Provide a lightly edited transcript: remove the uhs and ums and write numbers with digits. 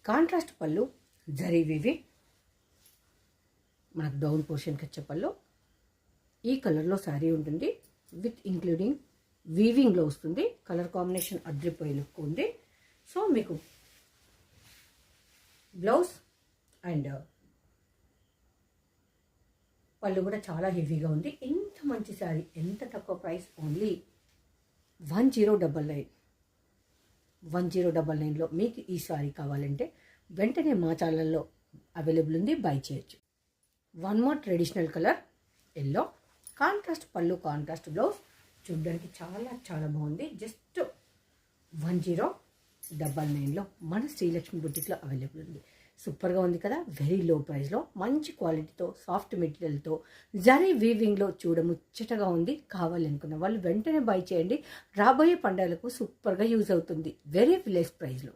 Contrast పళ్ళు zari weaving, మనకు down పోర్షన్కి వచ్చే పళ్ళు ఈ కలర్లో శారీ ఉంటుంది. విత్ ఇంక్లూడింగ్ వీవింగ్లో వస్తుంది. కలర్ కాంబినేషన్ అద్రిపోయే లుక్ ఉంది. సో మీకు బ్లౌజ్ అండ్ పళ్ళు కూడా చాలా హెవీగా ఉంది. ఎంత మంచి శారీ, ఎంత తక్కువ ప్రైస్, ఓన్లీ 1099. 1099లో మీకు ఈ శారీ కావాలంటే వెంటనే మా ఛానల్లో అవైలబుల్ ఉంది, బై చేయొచ్చు. One more traditional colour yellow, contrast పళ్ళు, కాంట్రాస్ట్ బ్లౌజ్, చూడడానికి చాలా చాలా బాగుంది. జస్ట్ 1099లో మన శ్రీలక్ష్మి బుటిక్లో అవైలబుల్ ఉంది. సూపర్గా ఉంది కదా, వెరీ లో ప్రైస్లో మంచి క్వాలిటీతో సాఫ్ట్ మెటీరియల్తో జరీ వీవింగ్లో చూడముచ్చటగా ఉంది. కావాలనుకున్న వాళ్ళు వెంటనే బై చేయండి. రాబోయే పండుగలకు సూపర్గా యూజ్ అవుతుంది. వెరీ లెస్ ప్రైస్లో.